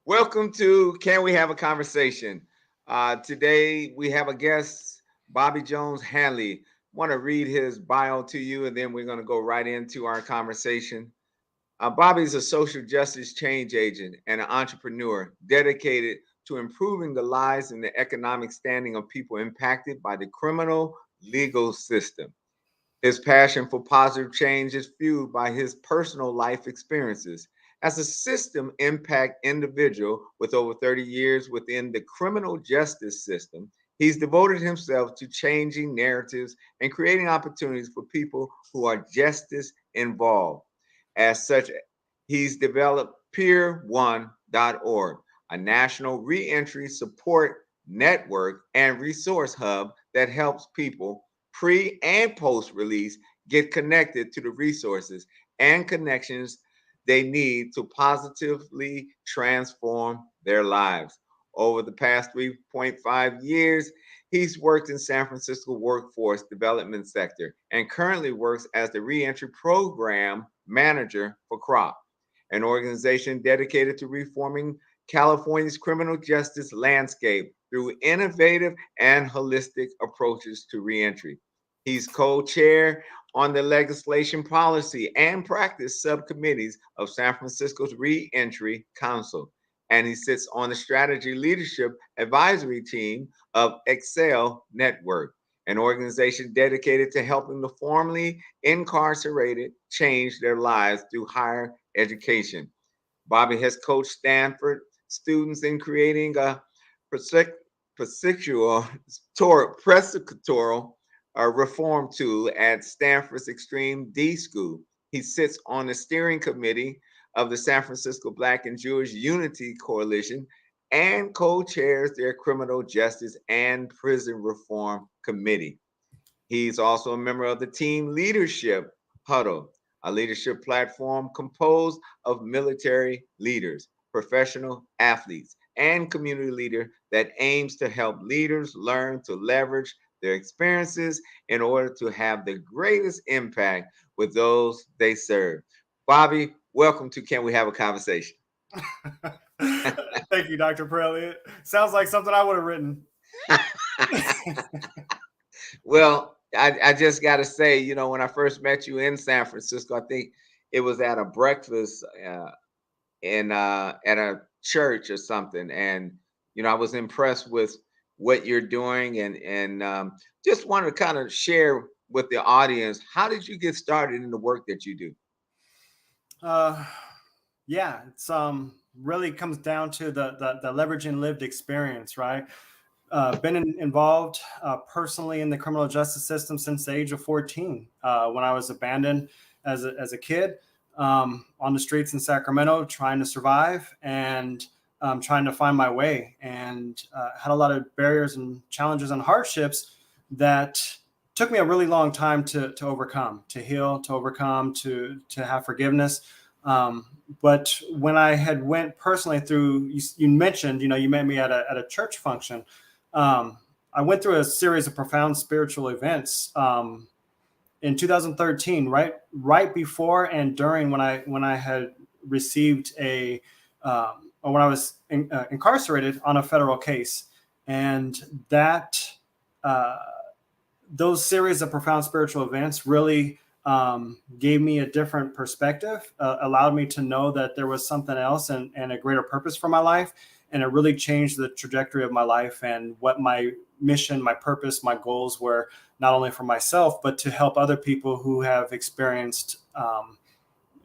Welcome to Can We Have a Conversation? Today we have a guest, Bobby Jones-Hanley. Want to read his bio to you, and then we're going to go right into our conversation. Bobby's a social justice change agent and an entrepreneur dedicated to improving the lives and the economic standing of people impacted by the criminal legal system. His passion for positive change is fueled by his personal life experiences. As a system impact individual with over 30 years within the criminal justice system, he's devoted himself to changing narratives and creating opportunities for people who are justice involved. As such, he's developed peer1.org, a national reentry support network and resource hub that helps people pre and post release get connected to the resources and connections they need to positively transform their lives. Over the past 3.5 years, he's worked in San Francisco workforce development sector and currently works as the Reentry Program Manager for CROP, an organization dedicated to reforming California's criminal justice landscape through innovative and holistic approaches to reentry. He's co-chair on the legislation policy and practice subcommittees of San Francisco's Reentry Council, and he sits on the strategy leadership advisory team of Excell Network, an organization dedicated to helping the formerly incarcerated change their lives through higher education. Bobby has coached Stanford students in creating a prosecutorial reform tool at Stanford's extreme D.School. He sits on the steering committee of the San Francisco Black and Jewish Unity Coalition and co-chairs their criminal justice and prison reform committee. He's also a member of the team leadership Huddle, a leadership platform composed of military leaders, professional athletes, and community leaders that aims to help leaders learn to leverage their experiences in order to have the greatest impact with those they serve. Bobby, welcome to Can We Have a Conversation? Thank you, Dr. Pirelli. It sounds like something I would have written. Well, I just got to say, when I first met you in San Francisco, I think it was at a breakfast in at a church or something, and I was impressed with what you're doing, and just wanted to kind of share with the audience, how did you get started in the work that you do? Uh, yeah, it's really comes down to the leveraging lived experience, right? Involved personally in the criminal justice system since the age of 14, when I was abandoned as a kid on the streets in Sacramento, trying to survive and trying to find my way, and had a lot of barriers and challenges and hardships that took me a really long time to overcome, to heal, to overcome, to have forgiveness. But when I had went personally through, you mentioned, you met me at a church function. I went through a series of profound spiritual events in 2013, right before and during when I had received or when I was incarcerated on a federal case, and that those series of profound spiritual events really gave me a different perspective, allowed me to know that there was something else and a greater purpose for my life. And it really changed the trajectory of my life and what my mission, my purpose, my goals were, not only for myself, but to help other people who have experienced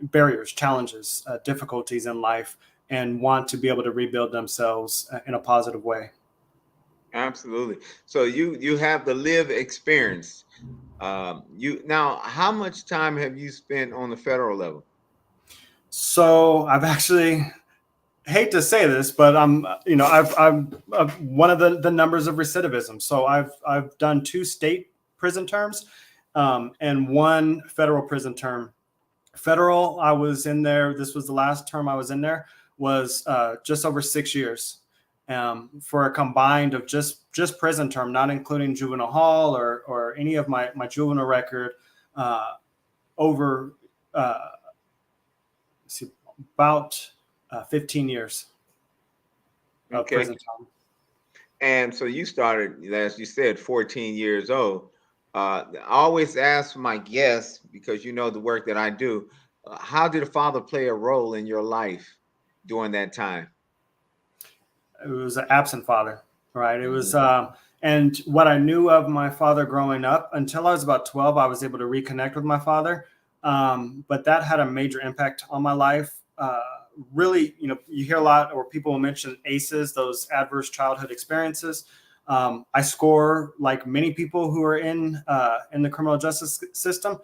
barriers, challenges, difficulties in life, and want to be able to rebuild themselves in a positive way. Absolutely. So you have the live experience. How much time have you spent on the federal level? So I've actually, hate to say this, but I'm one of the numbers of recidivism. So I've done 2 state prison terms and 1 federal prison term. Federal, I was in there. This was the last term I was in there, was just over 6 years for a combined of just prison term, not including juvenile hall or any of my juvenile record, over about 15 years. of Okay. prison time. And so you started, as you said, 14 years old. I always ask my guests, because you know the work that I do, how did a father play a role in your life during that time? It was an absent father, right? It was, Mhm. and what I knew of my father growing up until I was about 12, I was able to reconnect with my father. But that had a major impact on my life. Really, you hear a lot, or people will mention ACEs, those adverse childhood experiences. I score, like many people who are in the criminal justice system,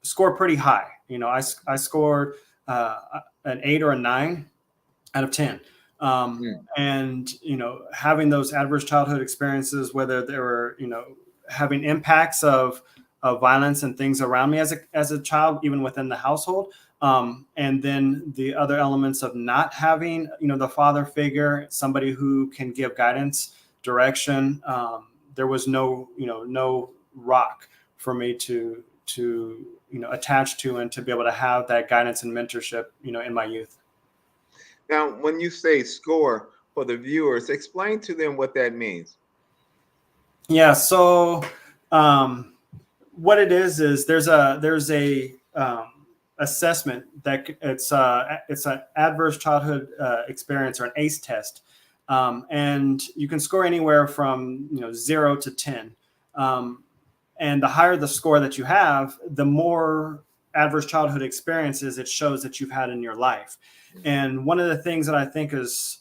score pretty high. I scored an 8 or a 9 out of 10. Mm. And having those adverse childhood experiences, whether they were having impacts of violence and things around me as a child, even within the household, and then the other elements of not having the father figure, somebody who can give guidance, direction. There was no rock for me to attach to, and to be able to have that guidance and mentorship in my youth. Now, when you say score for the viewers, explain to them what that means. Yeah. So what it is there's a assessment that it's an adverse childhood experience, or an ACE test, and you can score anywhere from 0 to 10, and the higher the score that you have, the more adverse childhood experiences it shows that you've had in your life. And one of the things that I think is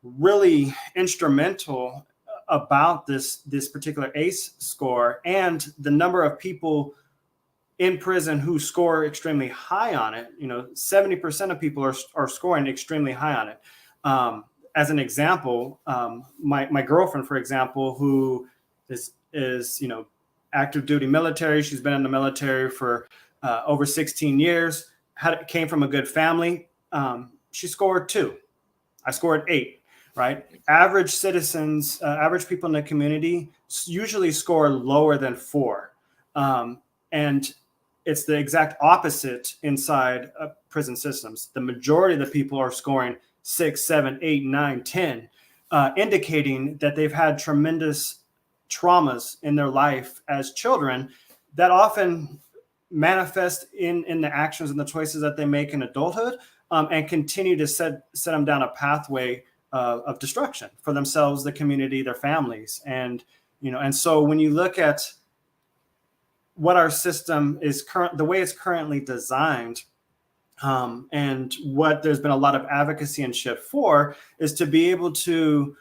really instrumental about this particular ACE score, and the number of people in prison who score extremely high on it. 70% of people are scoring extremely high on it. As an example, my girlfriend, for example, who is active duty military. She's been in the military for over 16 years. Came from a good family. She scored 2. I scored 8. Right? Average citizens, average people in the community usually score lower than 4. And it's the exact opposite inside prison systems. The majority of the people are scoring 6, 7, 8, 9, 10, indicating that they've had tremendous traumas in their life as children that often manifest in the actions and the choices that they make in adulthood, and continue to set them down a pathway of destruction for themselves, the community, their families. And so when you look at what our system is the way it's currently designed, and what there's been a lot of advocacy and shift for, is to be able to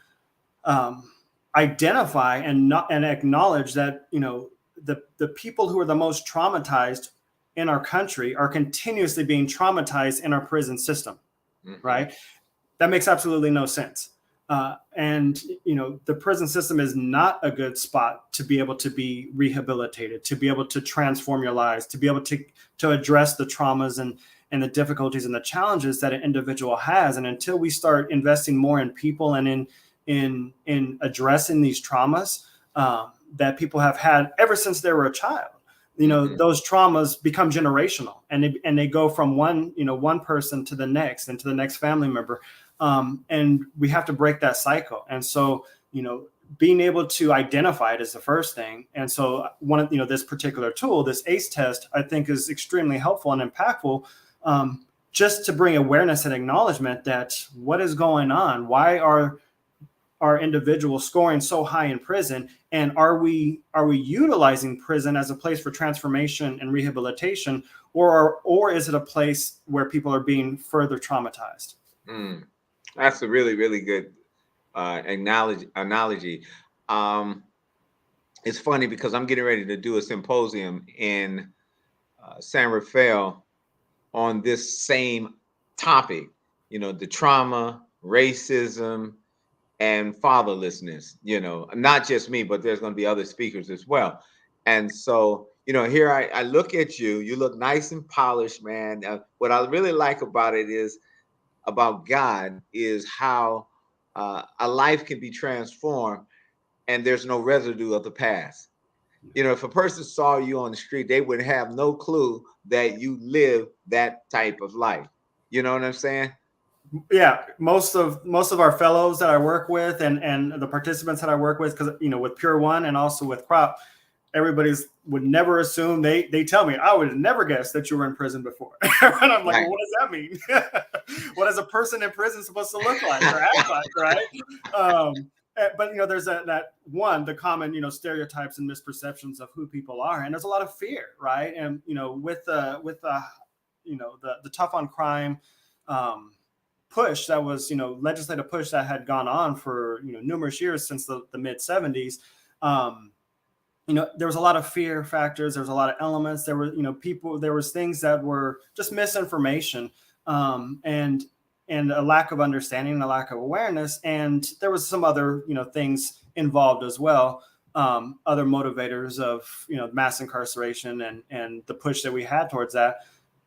identify and acknowledge that the people who are the most traumatized in our country are continuously being traumatized in our prison system. Mm-hmm. Right? That makes absolutely no sense. And the prison system is not a good spot to be able to be rehabilitated, to be able to transform your lives, to be able to address the traumas and the difficulties and the challenges that an individual has. And until we start investing more in people and in addressing these traumas that people have had ever since they were a child, mm-hmm. those traumas become generational, and they go from one person to the next, and to the next family member. And we have to break that cycle. And so, being able to identify it is the first thing. And so this particular tool, this ACE test, I think is extremely helpful and impactful, just to bring awareness and acknowledgement that what is going on, why are individuals scoring so high in prison, and are we utilizing prison as a place for transformation and rehabilitation, or is it a place where people are being further traumatized? That's a really, really good analogy. It's funny because I'm getting ready to do a symposium in San Rafael on this same topic, the trauma, racism, and fatherlessness, not just me, but there's going to be other speakers as well. And so, here I look at you, you look nice and polished, man. What I really like about it is, about God, is how a life can be transformed and there's no residue of the past. If a person saw you on the street, they would have no clue that you live that type of life. You know what I'm saying? Yeah, most of our fellows that I work with and the participants that I work with, because with Pure One and also with Crop, everybody's would never assume. They tell me, I would never guess that you were in prison before. And I'm like, Right. well, what does that mean? What is a person in prison supposed to look like or act like, right? But there's that one, the common stereotypes and misperceptions of who people are, and there's a lot of fear, right? And with the the tough on crime push that was legislative push that had gone on for numerous years since the mid 70s. There was a lot of fear factors. There was a lot of elements. There were people. There was things that were just misinformation, and a lack of understanding, and a lack of awareness. And there was some other things involved as well. Other motivators of mass incarceration and the push that we had towards that.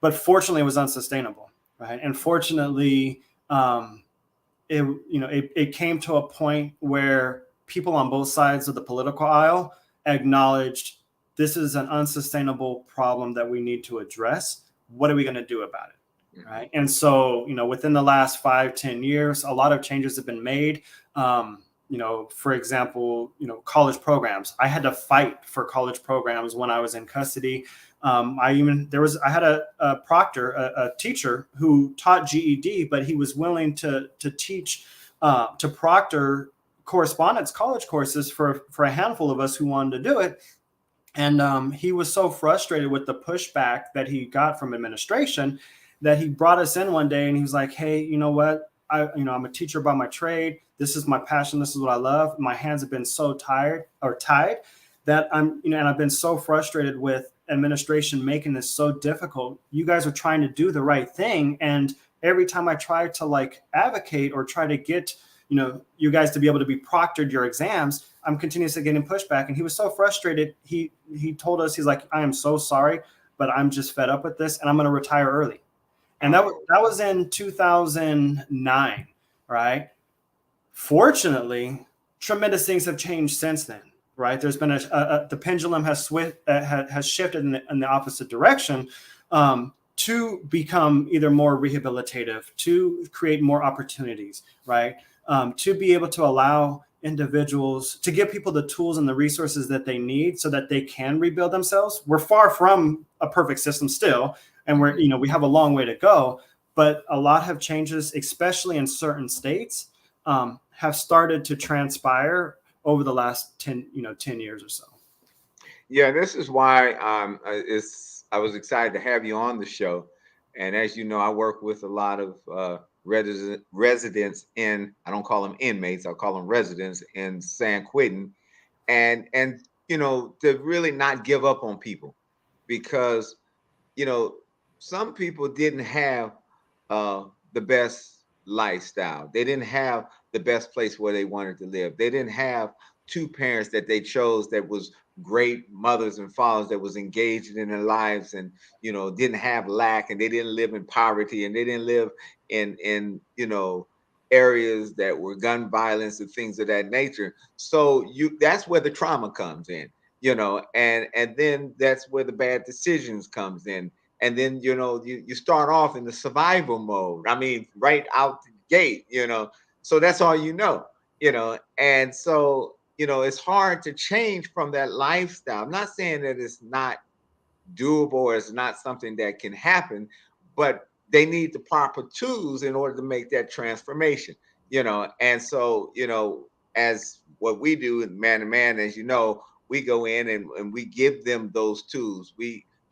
But fortunately, it was unsustainable, right? And fortunately, it came to a point where people on both sides of the political aisle acknowledged this is an unsustainable problem that we need to address. What are we going to do about it? Right. And so, within the last 5-10 years, a lot of changes have been made. For example, college programs. I had to fight for college programs when I was in custody. I had a proctor, a teacher who taught GED, but he was willing to teach, to proctor correspondence college courses for a handful of us who wanted to do it. And he was so frustrated with the pushback that he got from administration that he brought us in one day and he was like, hey, you know what? I'm a teacher by my trade. This is my passion. This is what I love. My hands have been so tied that and I've been so frustrated with administration making this so difficult. You guys are trying to do the right thing. And every time I try to advocate or try to get, you guys to be able to be proctored your exams, I'm continuously getting pushback. And he was so frustrated. He told us, he's like, I am so sorry, but I'm just fed up with this and I'm going to retire early. And that was in 2009, right? Fortunately, tremendous things have changed since then, right? There's been the pendulum has shifted in the opposite direction to become either more rehabilitative, to create more opportunities, right? To be able to allow individuals, to give people the tools and the resources that they need so that they can rebuild themselves. We're far from a perfect system still, and we have a long way to go, but a lot have changes, especially in certain states, have started to transpire over the last 10 years or so. Yeah, this is why I was excited to have you on the show. And as you know, I work with a lot of residents in, I don't call them inmates, I'll call them residents in San Quentin, and to really not give up on people, because some people didn't have the best lifestyle. They didn't have the best place where they wanted to live. They didn't have two parents that they chose that was great mothers and fathers, that was engaged in their lives, and didn't have lack, and they didn't live in poverty, and they didn't live in areas that were gun violence and things of that nature. So that's where the trauma comes in, and then that's where the bad decisions comes in. And then you start off in the survival mode. I mean, right out the gate, so that's all and so it's hard to change from that lifestyle. I'm not saying that it's not doable or it's not something that can happen, but they need the proper tools in order to make that transformation. And so as what we do man to man, as we go in and we give them those tools.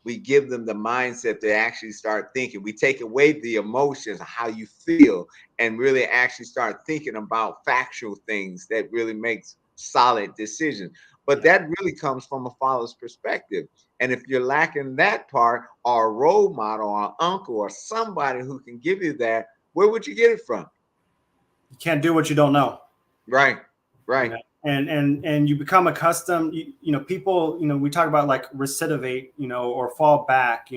We give them the mindset to actually start thinking. We take away the emotions, how you feel, and really actually start thinking about factual things that really makes solid decisions. But that really comes from a father's perspective. And if you're lacking that part, or a role model, or uncle, or somebody who can give you that, where would you get it from? You can't do what you don't know. Right. And you become accustomed, people, we talk about recidivate, or fall back,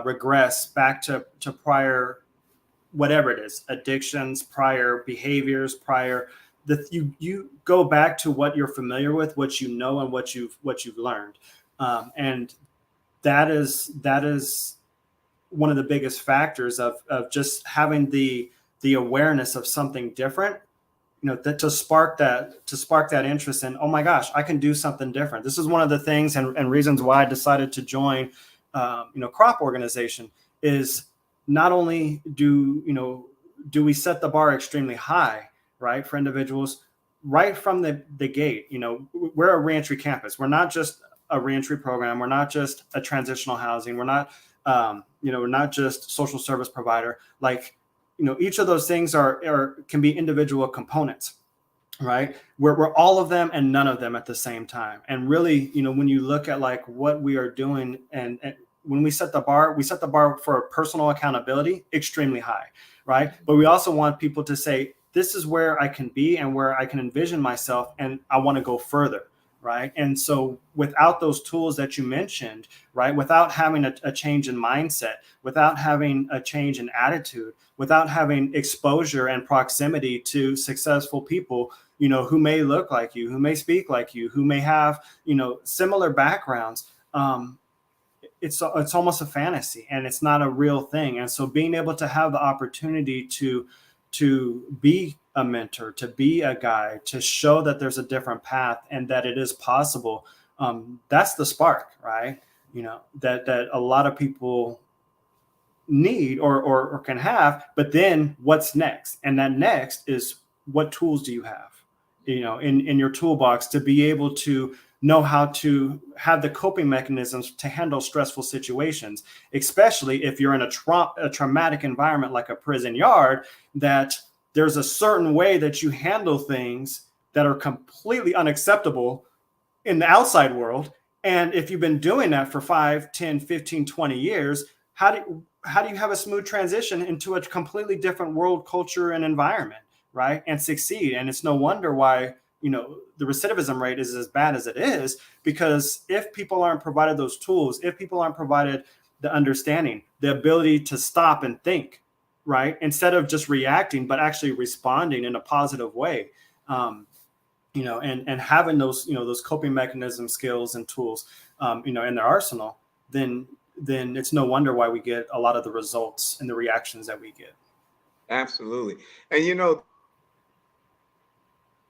regress back to prior, whatever it is, addictions, prior behaviors, you go back to what you're familiar with, what you know, and what you've learned. And that is one of the biggest factors of just having the the awareness of something different, that to spark that interest in, oh my gosh, I can do something different. This is one of the things and reasons why I decided to join, crop organization, is not only do we set the bar extremely high, right, for individuals right from the gate. We're a reentry campus. We're not just a reentry program. We're not just a transitional housing. We're not, we're not just social service provider. Like, each of those things can be individual components, right? We're all of them and none of them at the same time. And really, when you look at like what we are doing, and when we set the bar for personal accountability extremely high, right? But we also want people to say, this is where I can be and where I can envision myself, and I want to go further, right? And so without those tools that you mentioned, right, without having a change in mindset, without having a change in attitude, without having exposure and proximity to successful people, who may look like you, who may speak like you, who may have, similar backgrounds, it's almost a fantasy, and it's not a real thing. And so being able to have the opportunity to be a mentor, to be a guide, to show that there's a different path and that it is possible, that's the spark, right? That a lot of people need or can have. But then what's next? And that next is, what tools do you have, in your toolbox to be able to know how to have the coping mechanisms to handle stressful situations, especially if you're in a traumatic environment like a prison yard, that there's a certain way that you handle things that are completely unacceptable in the outside world. And if you've been doing that for 5, 10, 15, 20 years, how do you have a smooth transition into a completely different world, culture, and environment, right? And succeed. And it's no wonder why, the recidivism rate is as bad as it is, because if people aren't provided those tools, if people aren't provided the understanding, the ability to stop and think, right, instead of just reacting, but actually responding in a positive way, and having those, those coping mechanism skills and tools, in their arsenal, then it's no wonder why we get a lot of the results and the reactions that we get. Absolutely. And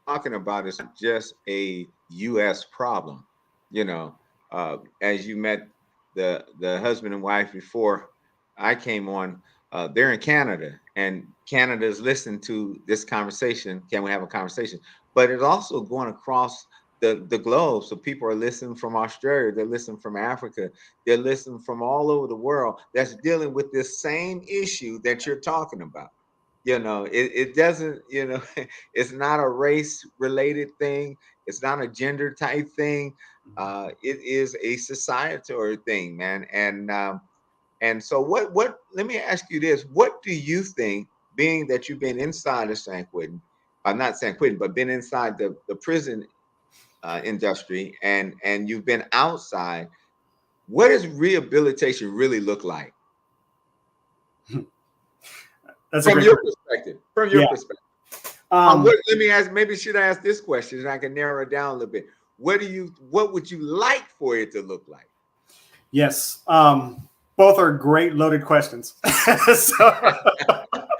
talking about is not just a U.S. problem. As you met the husband and wife before I came on, they're in Canada, and Canada is listening to this conversation. Can we have a conversation? But it's also going across the globe. So people are listening from Australia, they're listening from Africa, they're listening from all over the world that's dealing with this same issue that you're talking about. It doesn't, it's not a race related thing. It's not a gender type thing. It is a societal thing, man. And so what, let me ask you this. What do you think, being that you've been inside of San Quentin, not San Quentin, but been inside the prison industry, and you've been outside, what does rehabilitation really look like? That's from your perspective. Let me ask, maybe should I ask this question and I can narrow it down a little bit. What would you like for it to look like? Yes. Both are great loaded questions. So,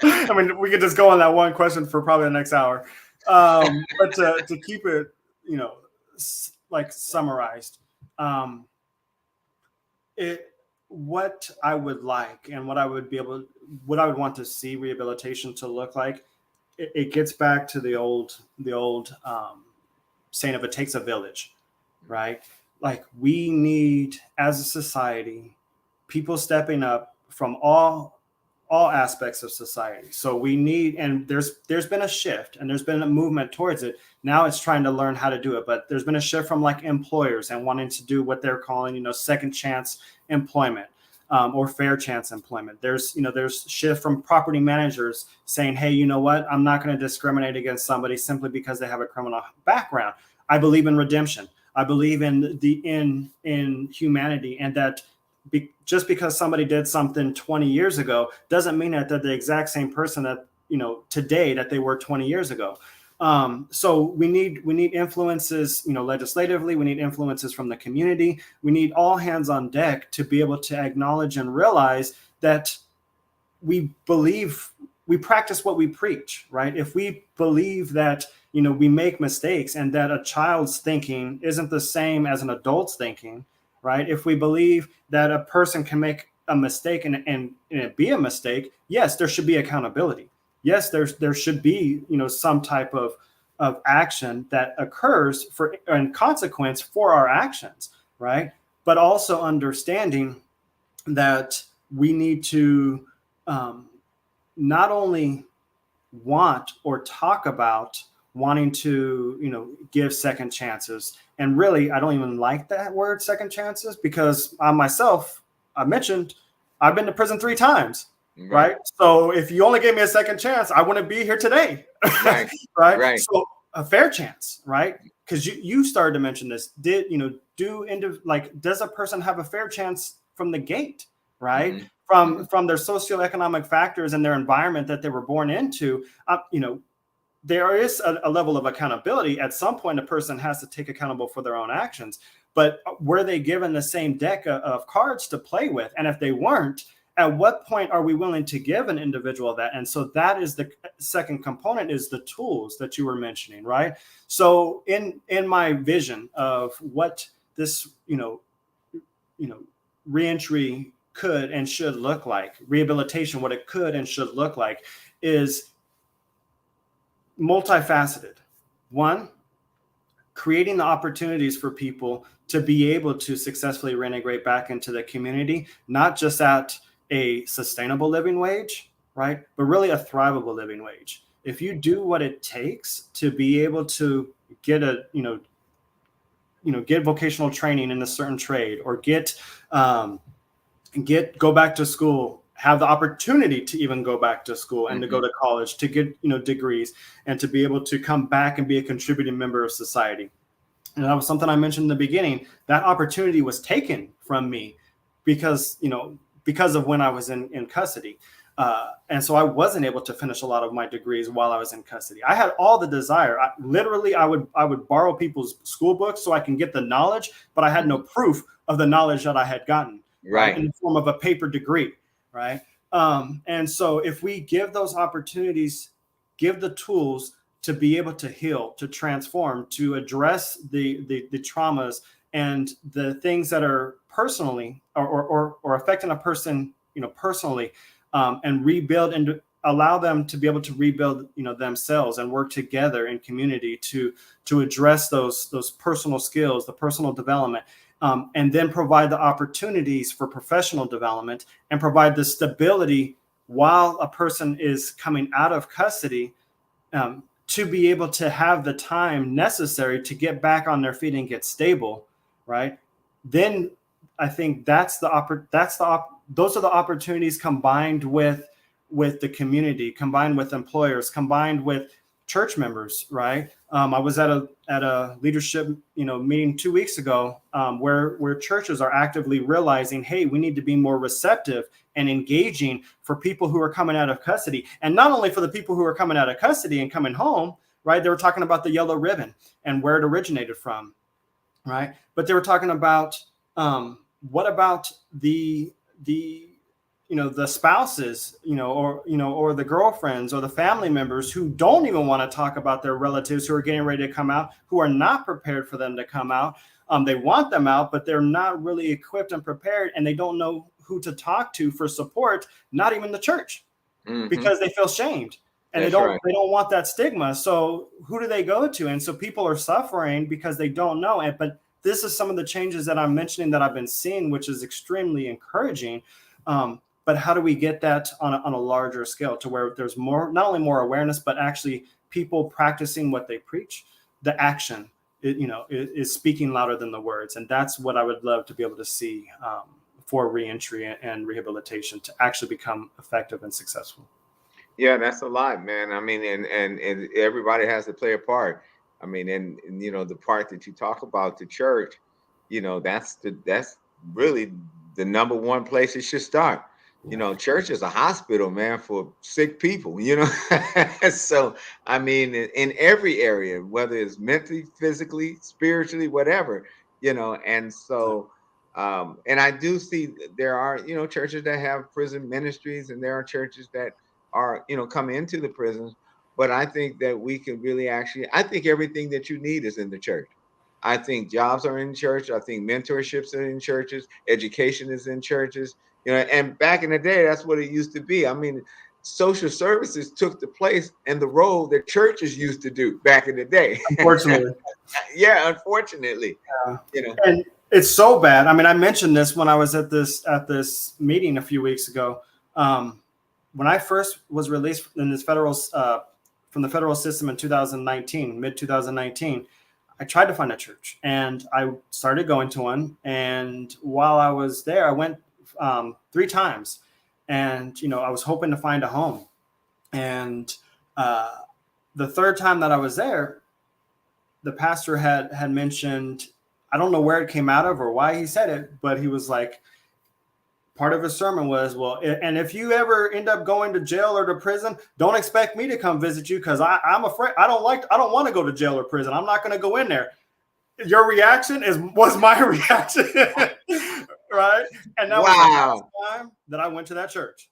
I mean, we could just go on that one question for probably the next hour. But to keep it, like summarized, what I would like and what I would want to see rehabilitation to look like, it gets back to the old saying of it takes a village, right? Like, we need, as a society, people stepping up from all aspects of society. So we need, and there's been a shift and there's been a movement towards it. Now it's trying to learn how to do it, but there's been a shift from like employers and wanting to do what they're calling, second chance employment, or fair chance employment. There's shift from property managers saying, hey, you know what? I'm not going to discriminate against somebody simply because they have a criminal background. I believe in redemption. I believe in in humanity, and that just because somebody did something 20 years ago doesn't mean that they're the exact same person that today that they were 20 years ago. So we need influences, legislatively. We need influences from the community. We need all hands on deck to be able to acknowledge and realize that we believe we practice what we preach, right? If we believe that, we make mistakes and that a child's thinking isn't the same as an adult's thinking, right? If we believe that a person can make a mistake and it be a mistake, yes, there should be accountability. Yes, there should be, some type of action that occurs for and consequence for our actions, right? But also understanding that we need to not only want or talk about wanting to give second chances. And really, I don't even like that word second chances, because I myself, I mentioned I've been to prison 3 times, right? So if you only gave me a second chance, I wouldn't be here today. Right. Right. So a fair chance, right? Because you started to mention this. Does a person have a fair chance from the gate, right? Mm-hmm. From their socioeconomic factors and their environment that they were born into? There is a level of accountability. At some point, a person has to take accountable for their own actions. But were they given the same deck of cards to play with? And if they weren't, at what point are we willing to give an individual that? And so that is the second component, is the tools that you were mentioning, right? So in my vision of what this, reentry could and should look like, rehabilitation, what it could and should look like, is multifaceted. One, creating the opportunities for people to be able to successfully reintegrate back into the community, not just at a sustainable living wage, right? But really a thrivable living wage. If you do what it takes to be able to get get vocational training in a certain trade, or go back to school, have the opportunity to even go back to school and to go to college, to get degrees, and to be able to come back and be a contributing member of society. And that was something I mentioned in the beginning. That opportunity was taken from me because of when I was in custody. And so I wasn't able to finish a lot of my degrees while I was in custody. I had all the desire. I would borrow people's school books so I can get the knowledge, but I had no proof of the knowledge that I had gotten, right, in the form of a paper degree, right? And so if we give those opportunities, give the tools to be able to heal, to transform, to address the traumas and the things that are personally or affecting a person, personally, and rebuild and allow them to be able to rebuild, themselves and work together in community to address those personal skills, the personal development, and then provide the opportunities for professional development and provide the stability while a person is coming out of custody, to be able to have the time necessary to get back on their feet and get stable, right? Then I think those are the opportunities, combined with the community, combined with employers, combined with church members, right? I was at a leadership meeting 2 weeks ago, where churches are actively realizing, hey, we need to be more receptive and engaging for people who are coming out of custody. And not only for the people who are coming out of custody and coming home, right? They were talking about the yellow ribbon and where it originated from, right? But they were talking about, what about the spouses, or the girlfriends or the family members who don't even want to talk about their relatives who are getting ready to come out, who are not prepared for them to come out. They want them out, but they're not really equipped and prepared, and they don't know who to talk to for support, not even the church, because they feel shamed. And they don't want that stigma. So who do they go to? And so people are suffering because they don't know it. But this is some of the changes that I'm mentioning that I've been seeing, which is extremely encouraging. But how do we get that on a larger scale, to where there's not only more awareness, but actually people practicing what they preach? The action, is speaking louder than the words. And that's what I would love to be able to see for reentry and rehabilitation to actually become effective and successful. Yeah, that's a lot, man. I mean, and everybody has to play a part. I mean, and the part that you talk about, the church, that's really the number one place it should start. Church is a hospital, man, for sick people, So, I mean, in every area, whether it's mentally, physically, spiritually, whatever, and so, and I do see there are, churches that have prison ministries, and there are churches that are, come into the prisons. But I think that we can really I think everything that you need is in the church. I think jobs are in church. I think mentorships are in churches. Education is in churches. And back in the day, that's what it used to be. I mean, social services took the place and the role that churches used to do back in the day. Unfortunately. Yeah, unfortunately. And it's so bad. I mean, I mentioned this when I was at this meeting a few weeks ago. When I first was released in this from the federal system in 2019, mid 2019, I tried to find a church, and I started going to one. And while I was there, I went 3 times, and I was hoping to find a home. And the third time that I was there, the pastor had mentioned, I don't know where it came out of or why he said it, but he was like, part of his sermon was, well, and if you ever end up going to jail or to prison, don't expect me to come visit you, because I'm afraid. I don't want to go to jail or prison. I'm not going to go in there. Your reaction was my reaction, right? And that was the last time that I went to that church.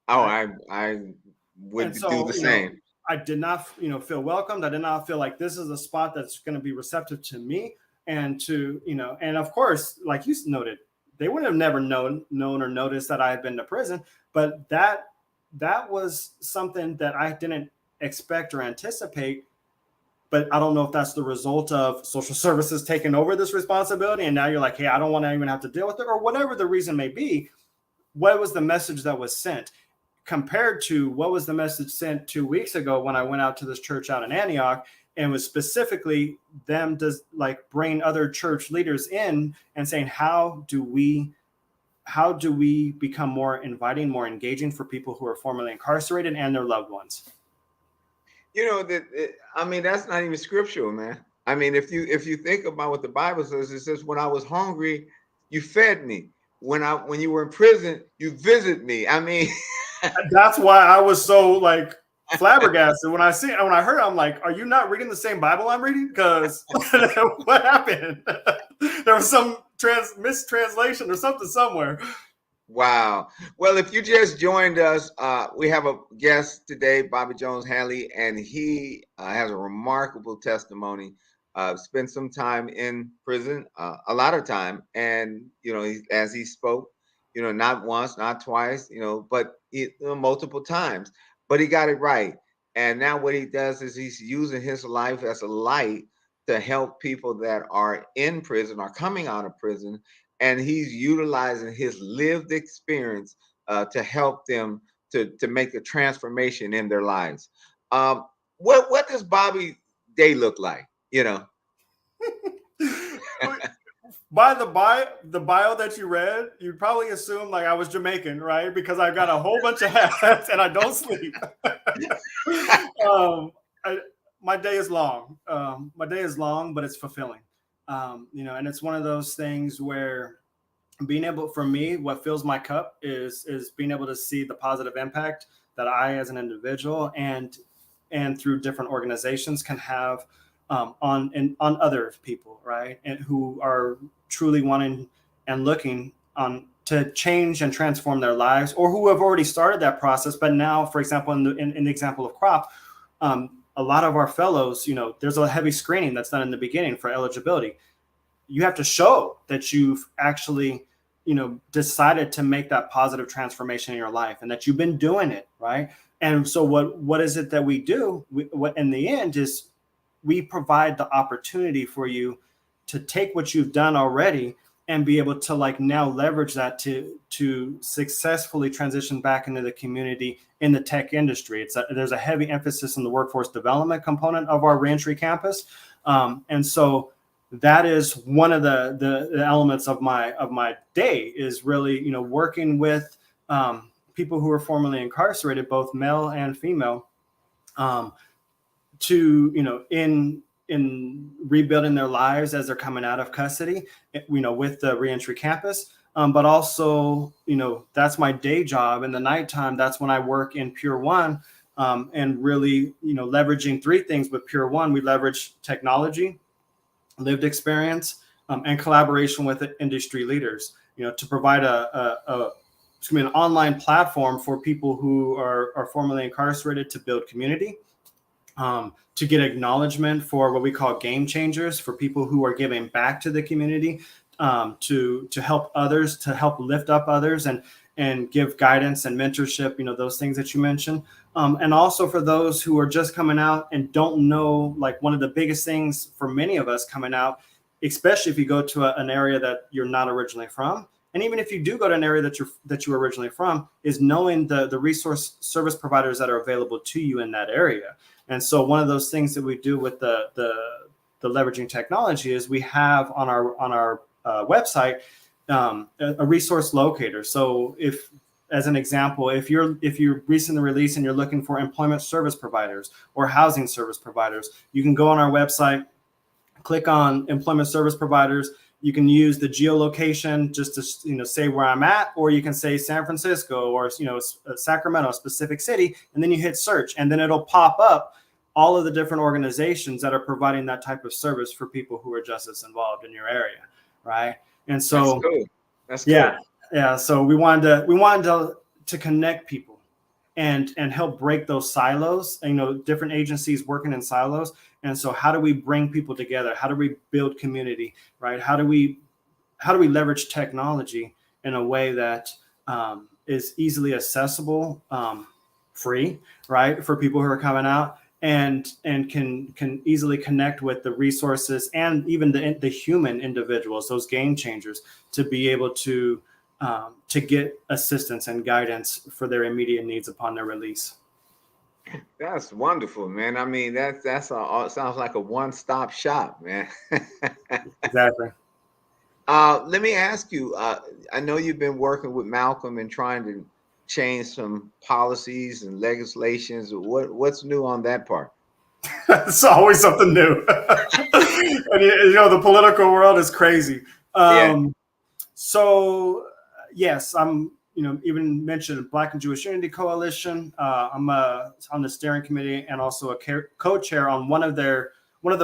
Oh, right? I would do the same. I did not, feel welcomed. I did not feel like this is a spot that's going to be receptive to me, and to, and of course, like you noted, they would have never known or noticed that I had been to prison. But that was something that I didn't expect or anticipate. But I don't know if that's the result of social services taking over this responsibility, and now you're like, hey, I don't want to even have to deal with it, or whatever the reason may be. What was the message that was sent compared to what was the message sent 2 weeks ago when I went out to this church out in Antioch, and was specifically them just like bringing other church leaders in and saying, how do we become more inviting, more engaging for people who are formerly incarcerated and their loved ones? I mean, that's not even scriptural, man. I mean, if you think about what the Bible says, it says, when I was hungry, you fed me. When you were in prison, you visit me. I mean, that's why I was so like flabbergasted when I heard it. I'm like, are you not reading the same Bible I'm reading? Because what happened? There was some mistranslation or something somewhere. Wow. Well, if you just joined us, we have a guest today, Bobby Jones-Hanley, and he has a remarkable testimony. Spent some time in prison, a lot of time, and as he spoke, not once, not twice, but multiple times. But he got it right. And now what he does is he's using his life as a light to help people that are in prison or coming out of prison. And he's utilizing his lived experience to help them to make a transformation in their lives. What does Bobby day look like? By the bio that you read, you'd probably assume like I was Jamaican, right? Because I've got a whole bunch of hats and I don't sleep. My day is long. But it's fulfilling. And it's one of those things where for me, what fills my cup is being able to see the positive impact that I, as an individual, and through different organizations, can have on other people, right? And who are truly wanting and looking to change and transform their lives, or who have already started that process. But now, for example, in the example of CROP, a lot of our fellows, there's a heavy screening that's done in the beginning for eligibility. You have to show that you've actually, decided to make that positive transformation in your life, and that you've been doing it, right? And so what is it that we do? What in the end is we provide the opportunity for you to take what you've done already and be able to like now leverage that to successfully transition back into the community in the tech industry. There's a heavy emphasis on the workforce development component of our reentry campus. And so that is one of the elements of my day, is really, working with people who are formerly incarcerated, both male and female, to, in rebuilding their lives as they're coming out of custody, with the reentry campus. But also, that's my day job. In the nighttime, that's when I work in Pure One, and really, leveraging 3 things with Pure One. We leverage technology, lived experience, and collaboration with industry leaders, to provide a an online platform for people who are formerly incarcerated to build community, to get acknowledgement for what we call game changers, for people who are giving back to the community, to help others, to help lift up others, and give guidance and mentorship, those things that you mentioned. And also for those who are just coming out and don't know, like one of the biggest things for many of us coming out, especially if you go to an area that you're not originally from, and even if you do go to an area that you're originally from, is knowing the resource service providers that are available to you in that area. And so one of those things that we do with the leveraging technology is we have on our website a resource locator. So if, as an example, if you're recently released and you're looking for employment service providers or housing service providers, you can go on our website, click on employment service providers. You can use the geolocation just to say where I'm at, or you can say San Francisco or Sacramento, specific city, and then you hit search, and then it'll pop up all of the different organizations that are providing that type of service for people who are justice involved in your area, right? And so that's cool. Yeah. So we wanted to connect people and help break those silos. Different agencies working in silos. And so how do we bring people together? How do we build community, right? How do we leverage technology in a way that is easily accessible, free, right, for people who are coming out, and can easily connect with the resources and even the human individuals, those game changers, to be able to get assistance and guidance for their immediate needs upon their release. That's wonderful, man. I mean, that sounds like a one-stop shop, man. Exactly. Let me ask you, I know you've been working with Malcolm and trying to change some policies and legislations. What's new on that part? It's always something new. And the political world is crazy. So yes, I'm even mentioned Black and Jewish Unity Coalition. I'm on the steering committee and also a co-chair on one of the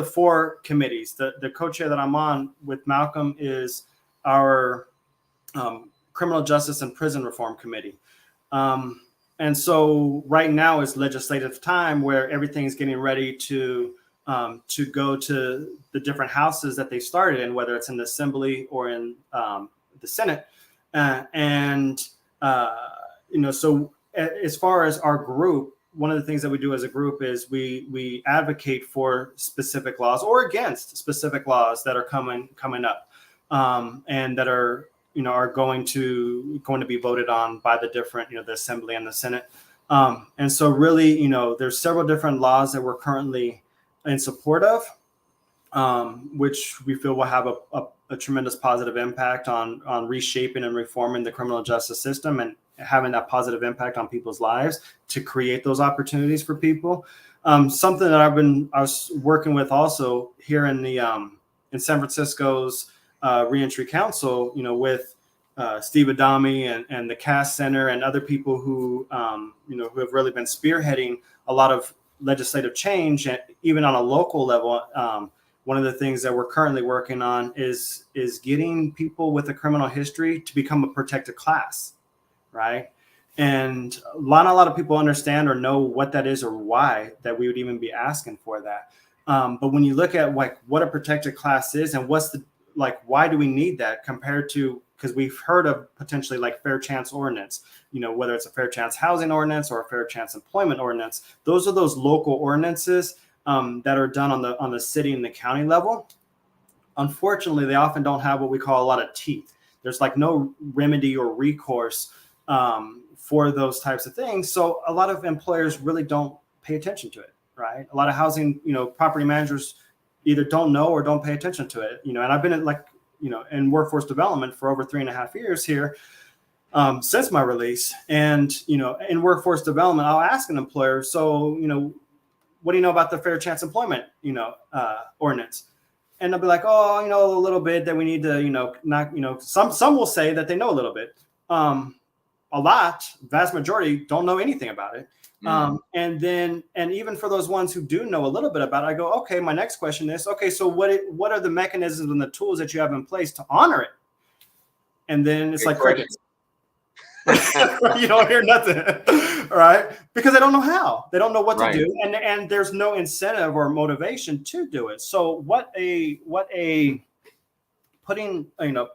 4 committees. The co-chair that I'm on with Malcolm is our Criminal Justice and Prison Reform Committee. And so right now is legislative time where everything's getting ready to go to the different houses that they started in, whether it's in the Assembly or in the Senate. So as far as our group, one of the things that we do as a group is we advocate for specific laws or against specific laws that are coming up, and that are going to be voted on by the different, the Assembly and the Senate. And so really, there's several different laws that we're currently in support of, which we feel will have a tremendous positive impact on reshaping and reforming the criminal justice system and having that positive impact on people's lives to create those opportunities for people. Something that I was working with also here in San Francisco's Reentry Council, with Steve Adami and the CAST Center and other people who who have really been spearheading a lot of legislative change, and even on a local level. One of the things that we're currently working on is getting people with a criminal history to become a protected class, right? And not a lot of people understand or know what that is or why that we would even be asking for that. But when you look at what a protected class is and why do we need that compared to, because we've heard of potentially fair chance ordinance, whether it's a fair chance housing ordinance or a fair chance employment ordinance. Those are those local ordinances that are done on the city and the county level. Unfortunately, they often don't have what we call a lot of teeth. There's no remedy or recourse for those types of things. So a lot of employers really don't pay attention to it, right? A lot of housing, property managers either don't know or don't pay attention to it. And I've been in workforce development for over 3.5 years here since my release. And, in workforce development, I'll ask an employer, so, what do you know about the fair chance employment, ordinance? And they'll be like, oh, a little bit that we need to, some will say that they know a little bit. Vast majority don't know anything about it. And even for those ones who do know a little bit about it, I go, okay, my next question is, okay, so what are the mechanisms and the tools that you have in place to honor it? And then it's like crickets. You don't hear nothing, right? Because they don't know how. They don't know what Right. to do, and there's no incentive or motivation to do it. So what a putting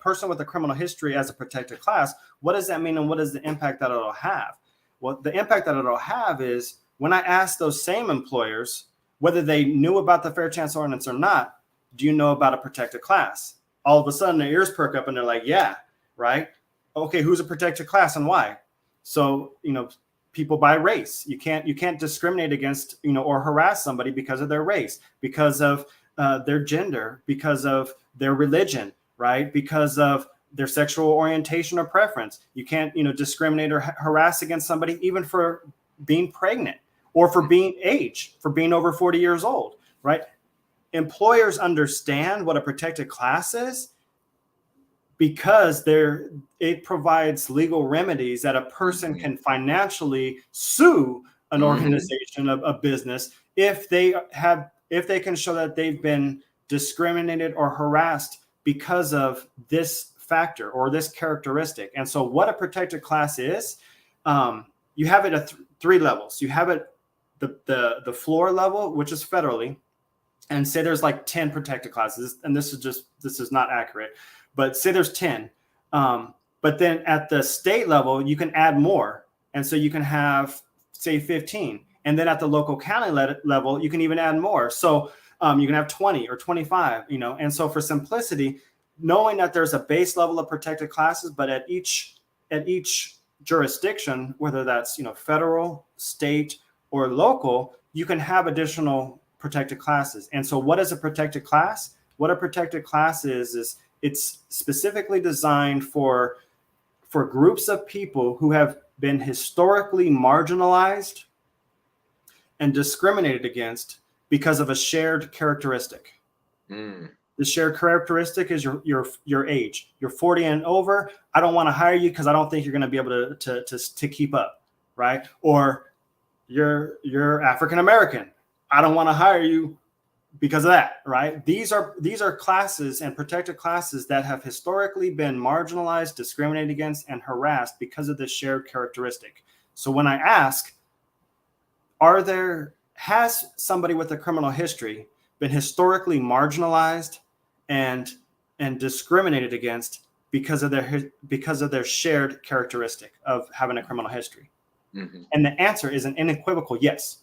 person with a criminal history as a protected class, what does that mean, and what is the impact that it'll have? Well, the impact that it'll have is when I ask those same employers whether they knew about the Fair Chance Ordinance or not, do you know about a protected class? All of a sudden their ears perk up and they're like, yeah, right? Okay, who's a protected class and why? So, people by race. You can't discriminate against, or harass somebody because of their race, because of their gender, because of their religion, right? Because of their sexual orientation or preference. You can't, discriminate or harass against somebody even for being pregnant or for being for being over 40 years old, right? Employers understand what a protected class is because it provides legal remedies that a person can financially sue an organization, a business, if they can show that they've been discriminated or harassed because of this factor or this characteristic. And so what a protected class is, you have it at three levels. You have it the floor level, which is federally, and say there's like 10 protected classes, and this is not accurate, but say there's 10. But then at the state level, you can add more. And so you can have, say, 15. And then at the local county level, you can even add more. So you can have 20 or 25, And so for simplicity, knowing that there's a base level of protected classes, but at each jurisdiction, whether that's, federal, state, or local, you can have additional protected classes. And so what is a protected class? What a protected class is it's specifically designed for groups of people who have been historically marginalized and discriminated against because of a shared characteristic. The shared characteristic is your age. You're 40 and over. I don't want to hire you because I don't think you're going to be able to keep up, right? Or you're African American. I don't want to hire you because of that, right? These are classes and protected classes that have historically been marginalized, discriminated against, and harassed because of this shared characteristic. So when I ask, has somebody with a criminal history been historically marginalized and discriminated against because of their shared characteristic of having a criminal history? And the answer is an unequivocal yes.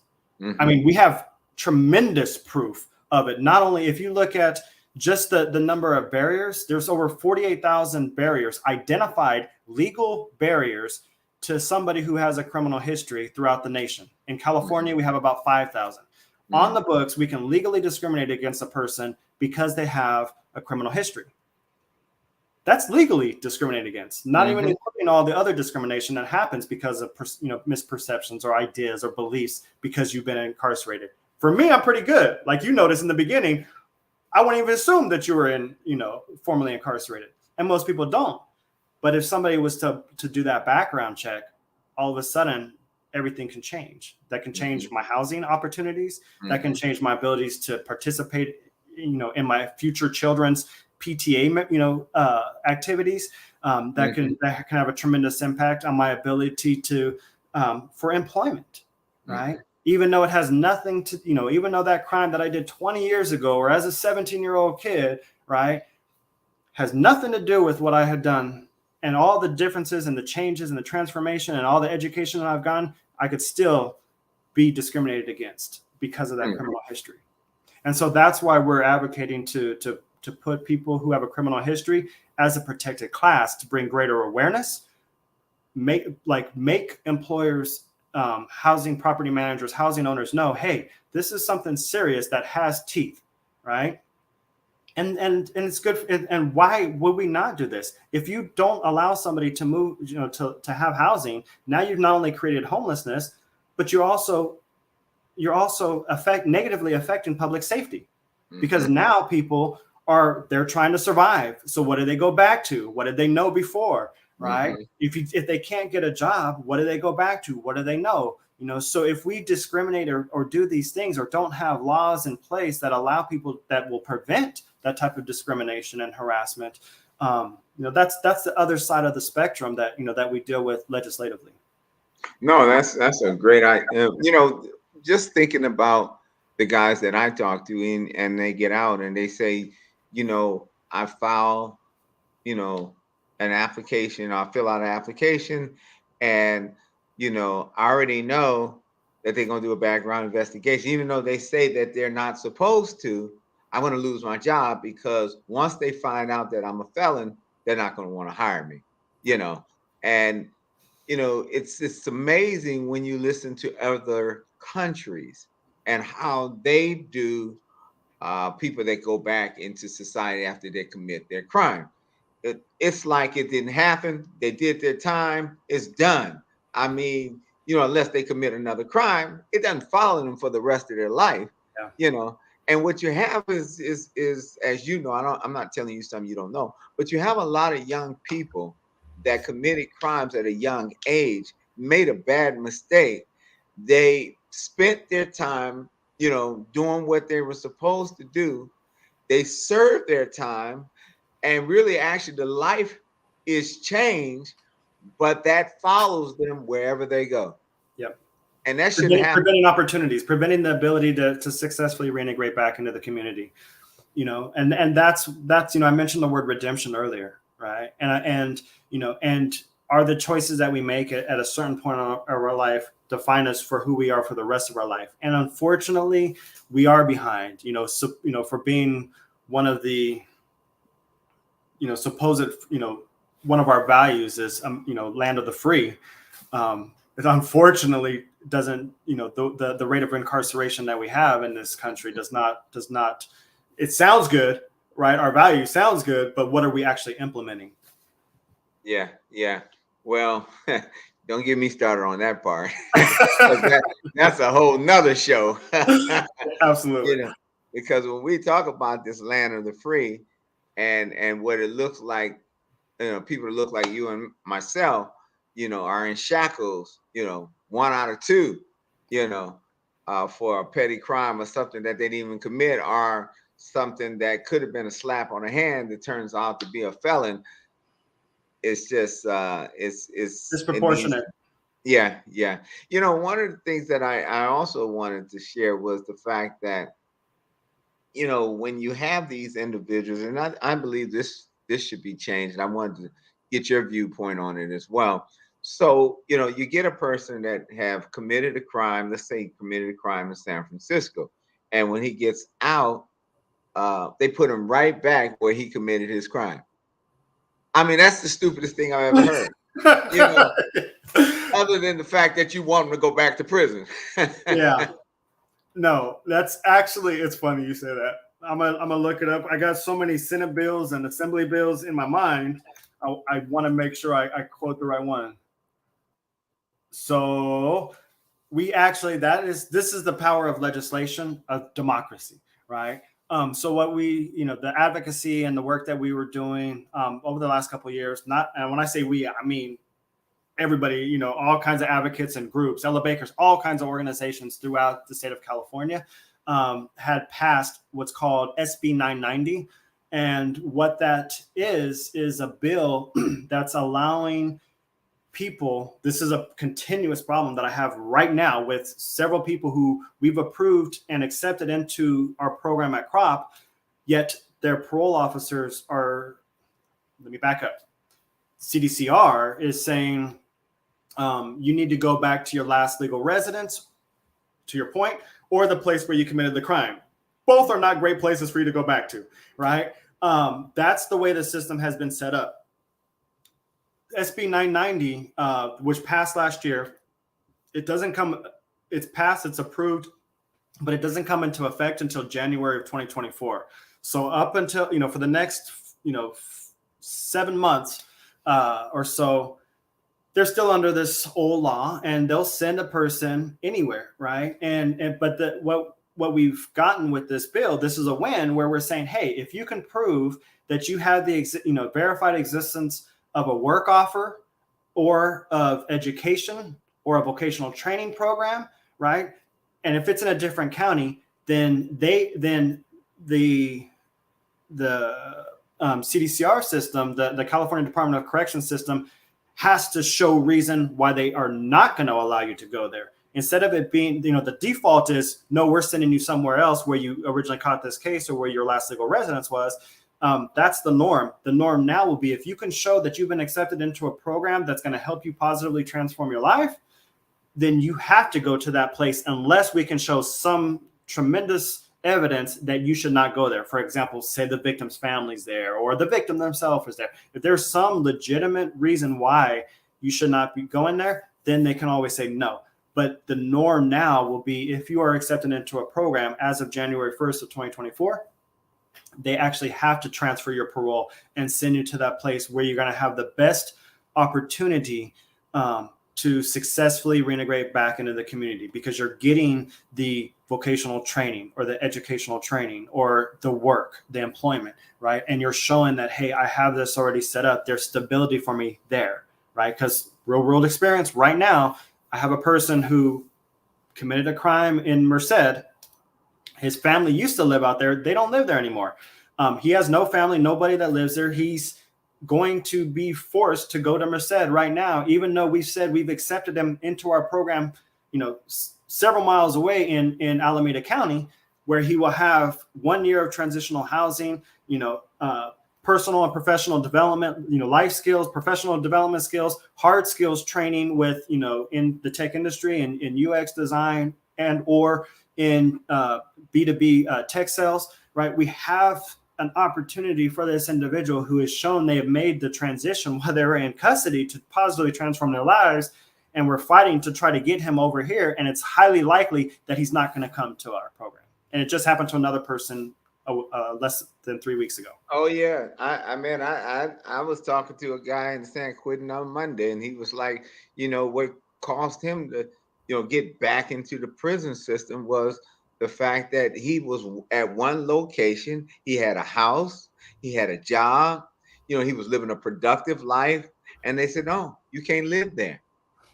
I mean, we have tremendous proof of it. Not only if you look at just the number of barriers, there's over 48,000 barriers, identified legal barriers to somebody who has a criminal history throughout the nation. In California, we have about 5,000. On the books, we can legally discriminate against a person because they have a criminal history. That's legally discriminated against, not even including all the other discrimination that happens because of misperceptions or ideas or beliefs because you've been incarcerated. For me, I'm pretty good. Like you noticed in the beginning, I wouldn't even assume that you were formerly incarcerated. And most people don't. But if somebody was to do that background check, all of a sudden, everything can change. That can change my housing opportunities. That can change my abilities to participate, in my future children's PTA, activities. That can have a tremendous impact on my ability to for employment, right? Even though it has nothing to, even though that crime that I did 20 years ago or as a 17-year-old kid, right, has nothing to do with what I had done, and all the differences and the changes and the transformation and all the education that I've gotten, I could still be discriminated against because of that criminal history. And so that's why we're advocating to put people who have a criminal history as a protected class to bring greater awareness, make employers, housing property managers, housing owners know, hey, this is something serious that has teeth, right? And it's good. And why would we not do this? If you don't allow somebody to move, to have housing, now you've not only created homelessness, but you're also negatively affecting public safety, because now people they're trying to survive. So what do they go back to? What did they know before? Right? If they can't get a job, what do they go back to? What do they know? So if we discriminate or do these things or don't have laws in place that allow people, that will prevent that type of discrimination and harassment, That's the other side of the spectrum that that we deal with legislatively. No, that's a great idea. Just thinking about the guys that I talk to and they get out and they say, I file, an application, I'll fill out an application and, I already know that they're going to do a background investigation, even though they say that they're not supposed to. I'm going to lose my job because once they find out that I'm a felon, they're not going to want to hire me, and it's amazing when you listen to other countries and how they do people that go back into society after they commit their crime. It's like it didn't happen. They did their time. It's done. I mean, unless they commit another crime, it doesn't follow them for the rest of their life. Yeah. And what you have is as you know, I'm not telling you something you don't know, but you have a lot of young people that committed crimes at a young age, made a bad mistake. They spent their time, doing what they were supposed to do. They served their time, and really, actually, the life is changed, but that follows them wherever they go. Yep. And that shouldn't happen. Preventing opportunities, preventing the ability to successfully reintegrate back into the community. And that's I mentioned the word redemption earlier, right? And are the choices that we make at a certain point of our life define us for who we are for the rest of our life? And unfortunately, we are behind. For being one of the supposed one of our values is land of the free. It unfortunately doesn't, the rate of incarceration that we have in this country does not. It sounds good, right? Our value sounds good, but what are we actually implementing? Yeah. Well, don't get me started on that part. That's a whole nother show. Absolutely. Because when we talk about this land of the free and what it looks like, people that look like you and myself, are in shackles, 1 out of 2, for a petty crime or something that they didn't even commit, or something that could have been a slap on the hand that turns out to be a felon. It's just it's disproportionate. Yeah. One of the things that I also wanted to share was the fact that when you have these individuals, and I believe this should be changed, and I wanted to get your viewpoint on it as well. So you get a person that have committed a crime, let's say committed a crime in San Francisco, and when he gets out, they put him right back where he committed his crime. I mean, that's the stupidest thing I've ever heard. Other than the fact that you want him to go back to prison. Yeah. No, that's actually, it's funny you say that. I'm gonna look it up. I got so many Senate bills and Assembly bills in my mind. I want to make sure I quote the right one. So we actually, this is the power of legislation, of democracy, right? So what the advocacy and the work that we were doing over the last couple of years, and when I say we, I mean everybody, all kinds of advocates and groups, Ella Bakers, all kinds of organizations throughout the state of California had passed what's called SB 990. And what that is a bill that's allowing people, this is a continuous problem that I have right now with several people who we've approved and accepted into our program at CROP, yet their parole officers are, let me back up. CDCR is saying you need to go back to your last legal residence, to your point, or the place where you committed the crime. Both are not great places for you to go back to, right? That's the way the system has been set up. SB 990, which passed last year, it's passed, it's approved, but it doesn't come into effect until January of 2024. So up until, for the next, 7 months or so, they're still under this old law, and they'll send a person anywhere, right? But what we've gotten with this bill, this is a win where we're saying, hey, if you can prove that you have the verified existence of a work offer or of education or a vocational training program, right? And if it's in a different county, then the CDCR system, the California Department of Corrections system, has to show reason why they are not going to allow you to go there. Instead of it being, the default is, no, we're sending you somewhere else where you originally caught this case or where your last legal residence was. That's the norm. The norm now will be, if you can show that you've been accepted into a program that's going to help you positively transform your life, then you have to go to that place unless we can show some tremendous evidence that you should not go there. For example, say the victim's family's there or the victim themselves is there. If there's some legitimate reason why you should not be going there, then they can always say no. But the norm now will be, if you are accepted into a program as of January 1st of 2024, they actually have to transfer your parole and send you to that place where you're going to have the best opportunity to successfully reintegrate back into the community, because you're getting the vocational training or the educational training or the work, the employment, right? And you're showing that, hey, I have this already set up. There's stability for me there, right? Because real world experience right now, I have a person who committed a crime in Merced. His family used to live out there. They don't live there anymore. He has no family, nobody that lives there. He's going to be forced to go to Merced right now, even though we've said we've accepted him into our program, several miles away in Alameda County, where he will have 1 year of transitional housing, personal and professional development, life skills, professional development skills, hard skills training with, in the tech industry and in UX design and or in B2B tech sales, right? We have an opportunity for this individual who has shown they have made the transition while they were in custody to positively transform their lives. And we're fighting to try to get him over here. And it's highly likely that he's not going to come to our program. And it just happened to another person less than 3 weeks ago. Oh yeah, I was talking to a guy in San Quentin on Monday, and he was like, what caused him to, get back into the prison system was the fact that he was at one location. He had a house, he had a job, he was living a productive life, and they said, no, you can't live there.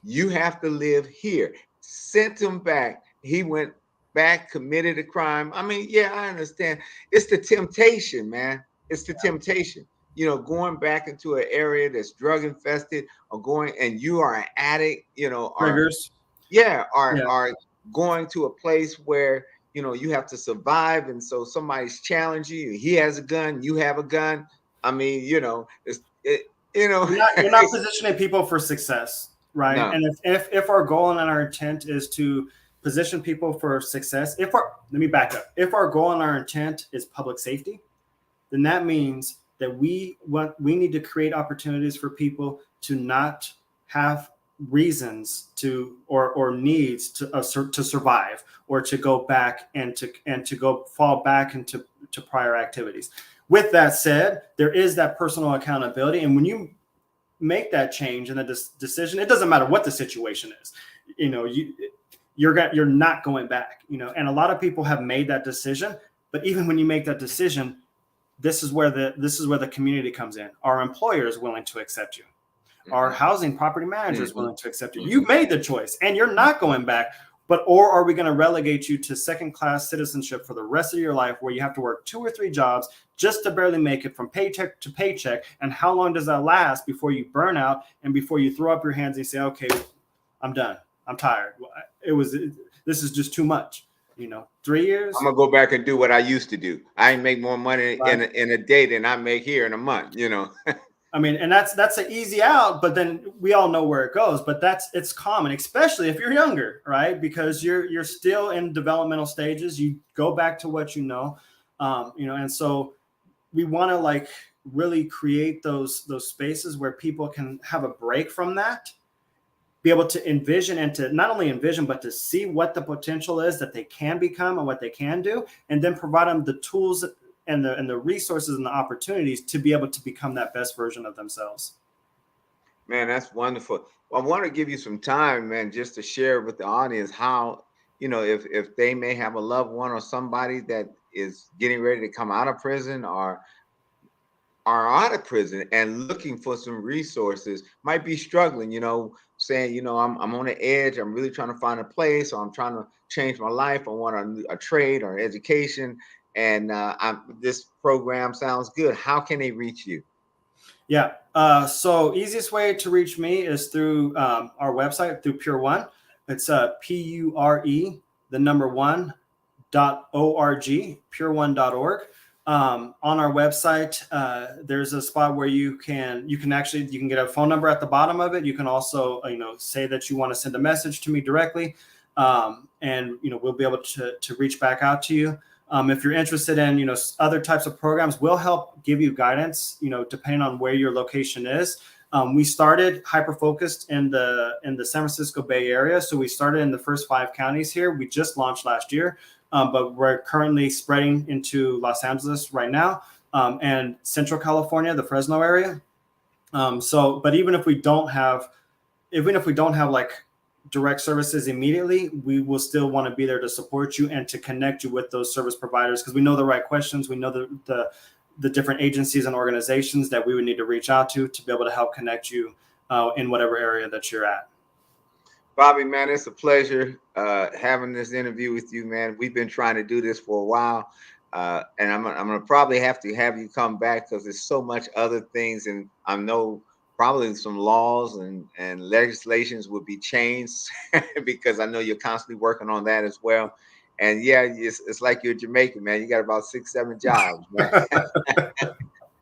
You have to live here. Sent him back. He went back, committed a crime. I mean, yeah, I understand. It's the temptation, man. It's the temptation. Going back into an area that's drug infested, or going, and you are an addict, Triggers. Are going to a place where you have to survive, and so somebody's challenging you. He has a gun, you have a gun. I mean, you're not positioning people for success. Right. No. And if our goal and our intent is to position people for success, let me back up. If our goal and our intent is public safety, then that means that we need to create opportunities for people to not have reasons to or needs to survive, or to go back and to go fall back into prior activities. With that said, there is that personal accountability, and when you make that change and the decision, it doesn't matter what the situation is, you're not going back, and a lot of people have made that decision. But even when you make that decision, this is where the community comes in. Our employer is willing to accept you. Mm-hmm. Our housing property manager is willing to accept you. You made the choice and you're not going back. Or are we going to relegate you to second-class citizenship for the rest of your life, where you have to work 2 or 3 jobs just to barely make it from paycheck to paycheck? And how long does that last before you burn out and before you throw up your hands and say, okay, I'm done. I'm tired. This is just too much. 3 years. I'm gonna go back and do what I used to do. I make more money in a day than I make here in a month. I mean, and that's an easy out, but then we all know where it goes. But it's common, especially if you're younger, right? Because you're still in developmental stages. You go back to what and so we want to really create those spaces where people can have a break from that, be able to envision, and to not only envision, but to see what the potential is that they can become and what they can do, and then provide them the tools and the resources and the opportunities to be able to become that best version of themselves. Man, that's wonderful. Well, I want to give you some time, man, just to share with the audience how, if they may have a loved one or somebody that is getting ready to come out of prison or are out of prison and looking for some resources, might be struggling, saying, I'm on the edge. I'm really trying to find a place, or I'm trying to change my life. I want a trade or education. and this program sounds good. How can they reach you? Yeah. So easiest way to reach me is through our website, through Pure One. It's PURE, the number one, .org, pure1.org. On our website, there's a spot where you can get a phone number at the bottom of it. You can also, say that you want to send a message to me directly, and we'll be able to reach back out to you. If you're interested in, other types of programs, we'll help give you guidance, depending on where your location is. We started hyper-focused in the San Francisco Bay Area. So we started in the first 5 counties here. We just launched last year, but we're currently spreading into Los Angeles right now, and Central California, the Fresno area. But even if we don't have like direct services immediately, we will still want to be there to support you and to connect you with those service providers, because we know the right questions. We know the different agencies and organizations that we would need to reach out to be able to help connect you in whatever area that you're at. Bobby, man, it's a pleasure having this interview with you, man. We've been trying to do this for a while, and I'm gonna probably have you come back, because there's so much other things, and I know probably some laws and legislations will be changed because I know you're constantly working on that as well. And yeah, it's like you're Jamaican, man. You got about 6, 7 jobs, man.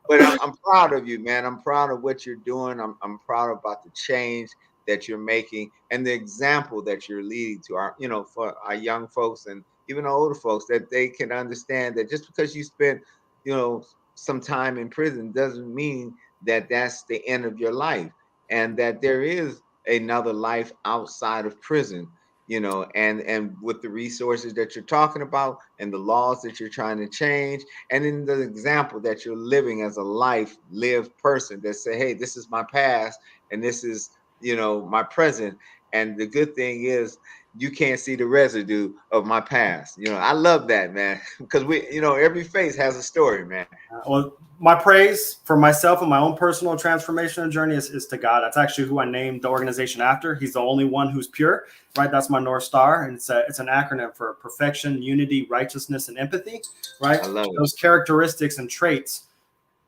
But I'm proud of you, man. I'm proud of what you're doing. I'm proud about the change that you're making and the example that you're leading to our, for our young folks and even our older folks, that they can understand that just because you spent, some time in prison doesn't mean that that's the end of your life, and that there is another life outside of prison, and with the resources that you're talking about and the laws that you're trying to change, and in the example that you're living as a lived person that say, hey, this is my past and this is, my present. And the good thing is you can't see the residue of my past. I love that, man, because every face has a story, man. Well, my praise for myself and my own personal transformational journey is to God. That's actually who I named the organization after. He's the only one who's pure, right? That's my North Star. And it's an acronym for perfection, unity, righteousness, and empathy, right? I love those characteristics and traits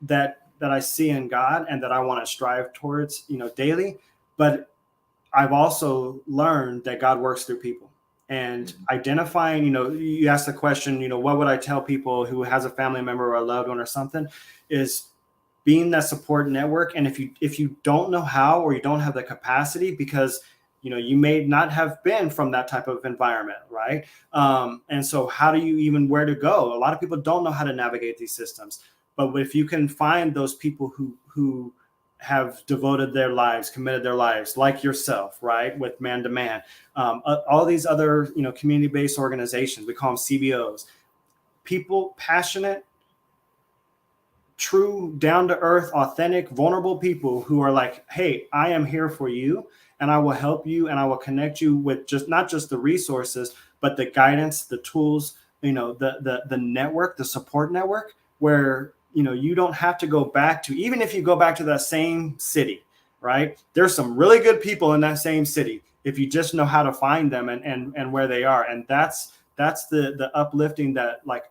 that I see in God and that I want to strive towards, daily. But I've also learned that God works through people. And identifying, you asked the question, what would I tell people who has a family member or a loved one or something, is being that support network. And if you don't know how, or you don't have the capacity, because, you may not have been from that type of environment, right? And so how do you even, where to go? A lot of people don't know how to navigate these systems. But if you can find those people who have devoted their lives, committed their lives, like yourself, right? With Man to Man, all these other, community-based organizations, we call them CBOs, people, passionate, true, down-to-earth, authentic, vulnerable people who are like, hey, I am here for you, and I will help you, and I will connect you with not just the resources, but the guidance, the tools, the network, the support network, where you don't have to go back to, even if you go back to that same city, right? There's some really good people in that same city if you just know how to find them and where they are. And that's the uplifting, that, like,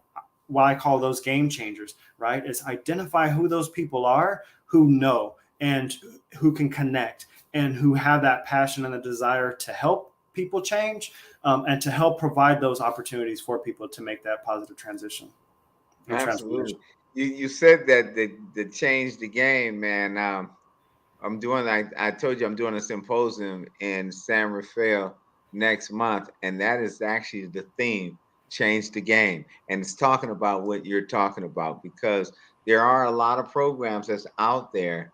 what I call those game changers, right? Is identify who those people are, who know and who can connect and who have that passion and the desire to help people change, and to help provide those opportunities for people to make that positive transition. Absolutely. You said that the change the game, man. I told you I'm doing a symposium in San Rafael next month, and that is actually the theme, change the game. And it's talking about what you're talking about, because there are a lot of programs that's out there,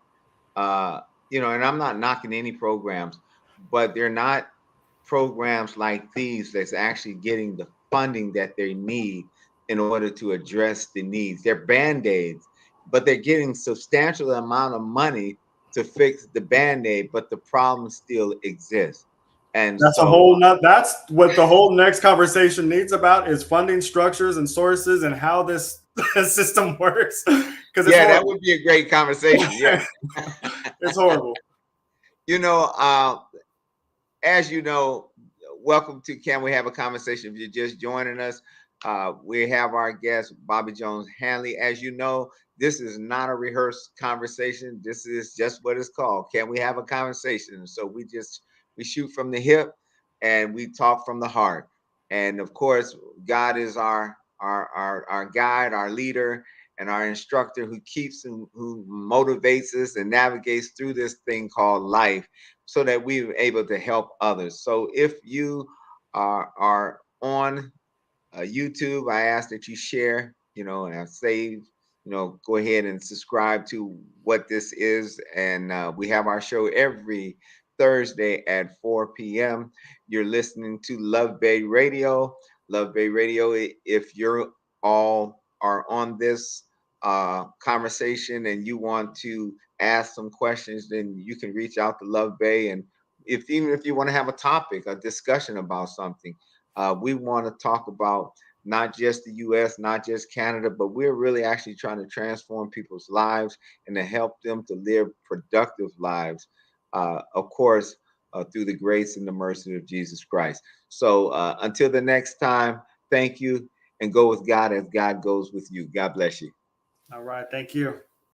and I'm not knocking any programs, but they're not programs like these that's actually getting the funding that they need in order to address the needs. They're band-aids, but they're getting substantial amount of money to fix the band-aid, but the problem still exists. And that's what the whole next conversation needs about, is funding structures and sources and how this system works. Because that would be a great conversation. Yeah. It's horrible. As you know, welcome to Can We Have a Conversation? If you're just joining us, We have our guest, Bobby Jones-Hanley. As you know, this is not a rehearsed conversation. This is just what it's called. Can we have a conversation? So we shoot from the hip and we talk from the heart. And of course, God is our guide, our leader, and our instructor who keeps and who motivates us and navigates through this thing called life so that we're able to help others. So if you are on YouTube, I ask that you share, and save, go ahead and subscribe to what this is. And we have our show every Thursday at 4 p.m. You're listening to Love Bay Radio. Love Bay Radio, if you're all are on this conversation and you want to ask some questions, then you can reach out to Love Bay. And even if you want to have a topic, a discussion about something, we want to talk about not just the US, not just Canada, but we're really actually trying to transform people's lives and to help them to live productive lives, of course, through the grace and the mercy of Jesus Christ. So until the next time, thank you and go with God as God goes with you. God bless you. All right. Thank you.